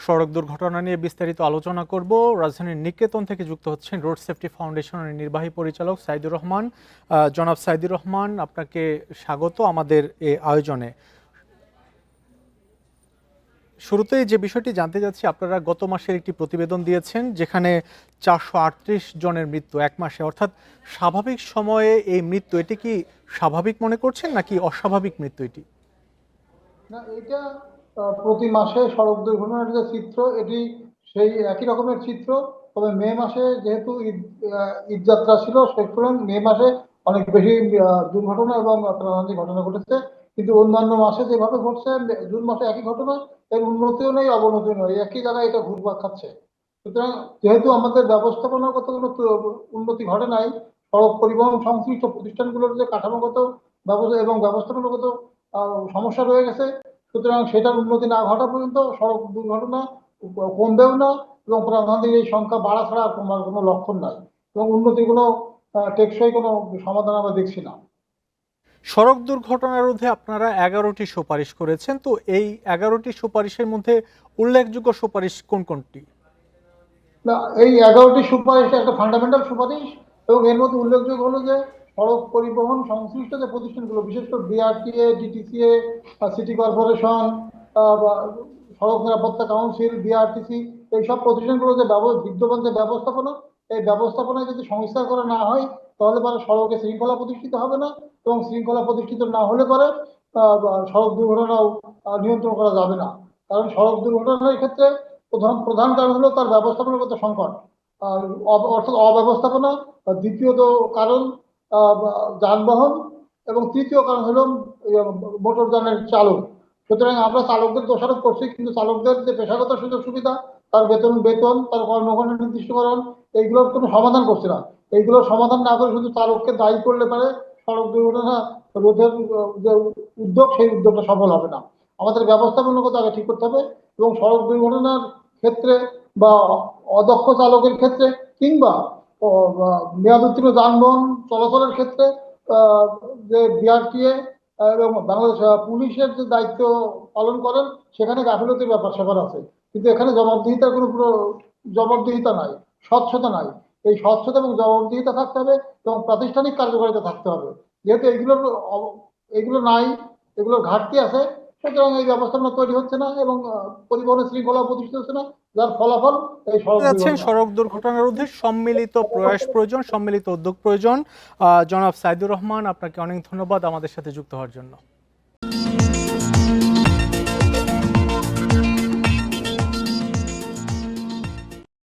সড়ক দুর্ঘটনা নিয়ে বিস্তারিত আলোচনা করব। রাজধানীর নিকেতন থেকে যুক্ত হচ্ছেন রোড সেফটি ফাউন্ডেশনের নির্বাহী পরিচালক সাইদুর রহমান। জনাব সাইদুর রহমান, আপনাকে স্বাগত আমাদের এই আয়োজনে। শুরুতেই যে বিষয়টি জানতে যাচ্ছি, আপনারা গত মাসের একটি প্রতিবেদন দিয়েছেন যেখানে 438 জনের মৃত্যু এক মাসে, অর্থাৎ স্বাভাবিক সময়ে এই মৃত্যু, এটি কি স্বাভাবিক মনে করছেন নাকি অস্বাভাবিক মৃত্যু এটি? না, এটা প্রতি মাসে সড়ক দুর্ঘটনার যে চিত্র, এটি সেই একই রকমের চিত্র। তবে মে মাসে যেহেতু ঈদ যাত্রা ছিল, সেই সুতরাং মে মাসে অনেক বেশি দুর্ঘটনা এবং প্রাণহানি ঘটনা ঘটেছে। কিন্তু অন্যান্য মাসে যেভাবে ঘটছে, জুন মাসে একই ঘটনা, এর উন্নতিও নেই অবনতিও নেই, একই জায়গায় এটা ঘুরপাক খাচ্ছে। সুতরাং যেহেতু আমাদের ব্যবস্থাপনাগত কোনো উন্নতি ঘটে নাই, সড়ক পরিবহন সংশ্লিষ্ট প্রতিষ্ঠানগুলোর যে কাঠামোগত ব্যবস্থা এবং ব্যবস্থাপনাগত সমস্যা রয়ে গেছে, সুতরাং সেটার উন্নতি না ঘটা পর্যন্ত সড়ক দুর্ঘটনা কমবেও না এবং প্রাণহানির এই সংখ্যা বাড়া ছাড়া আর কমার কোনো লক্ষণ নাই এবং উন্নতি কোনো টেকসই কোনো সমাধান আমরা দেখছি না। সড়ক দুর্ঘটনা রোধে আপনারা 11টি সুপারিশ করেছেন, তো এই 11টি সুপারিশের মধ্যে উল্লেখযোগ্য সুপারিশ কোন কোনটি? না, এই 11টি সুপারিশ একটা ফান্ডামেন্টাল সুপারিশ এবং এর মধ্যে উল্লেখযোগ্য হলো যে সড়ক পরিবহন সংশ্লিষ্ট যে প্রতিষ্ঠানগুলো, বিশেষ করে বিআরটিএ, ডিটিসিএ, সিটি কর্পোরেশন, বা সড়ক নিরাপত্তা কাউন্সিল, বিআরটিসি, এইসব প্রতিষ্ঠানগুলো যে বিদ্যমান যে ব্যবস্থাপনা, এই ব্যবস্থাপনায় যদি সংস্কার করা না হয়, তাহলে পরে সড়কে শৃঙ্খলা প্রতিষ্ঠিত হবে না এবং শৃঙ্খলা প্রতিষ্ঠিত না হলে পরে সড়ক দুর্ঘটনাও নিয়ন্ত্রণ করা যাবে না। কারণ সড়ক দুর্ঘটনার ক্ষেত্রে প্রধান প্রধান কারণ হলো তার ব্যবস্থাপনাগত সংকট, আর অর্থাৎ অব্যবস্থাপনা। দ্বিতীয়ত কারণ যানবাহন, এবং তৃতীয় কারণ হলো মোটরযানের চালক। সুতরাং আমরা চালকদের দোষারোপ করছি, কিন্তু চালকদের যে পেশাগত সুযোগ সুবিধা, তার বেতন, তার কর্মঘণ্টা নির্দিষ্টকরণ, এইগুলোর কোনো সমাধান করছে না। এইগুলোর সমাধান না করে শুধু চালককে দায়ী করলে পারে সড়ক দুর্ঘটনা রোধের যে উদ্যোগ, সেই উদ্যোগটা সফল হবে না। আমাদের ব্যবস্থাপনাগত আগে ঠিক করতে হবে এবং সড়ক দুর্ঘটনার ক্ষেত্রে বা অদক্ষ চালকের ক্ষেত্রে কিংবা মেয়াদ উত্তীর্ণ যানবাহন চলাচলের ক্ষেত্রে যে বিআরটিএ এবং বাংলাদেশ পুলিশের যে দায়িত্ব পালন করেন, সেখানে গাফিলতির ব্যাপার স্যাপার আছে, কিন্তু এখানে জবাবদিহিতার কোনো জবাবদিহিতা নাই, স্বচ্ছতা নাই। এই স্বচ্ছতা এবং জবাবদিহিতা থাকতে হবে এবং প্রাতিষ্ঠানিক কার্যকারিতা থাকতে হবে। যেহেতু এগুলো নাই, এগুলোর ঘাটতি আছে, সুতরাং এই ব্যবস্থাপনা তৈরি হচ্ছে না এবং পরিবহনের শৃঙ্খলা প্রতিষ্ঠিত হচ্ছে না, যার ফলাফল এই সড়ক যাচ্ছেন দুর্ঘটনা। সড়ক দুর্ঘটনা রোধে সম্মিলিত প্রয়াস প্রয়োজন, সম্মিলিত উদ্যোগ প্রয়োজন। জনাব সাইদুর রহমান, আপনাকে অনেক ধন্যবাদ আমাদের সাথে যুক্ত হওয়ার জন্য।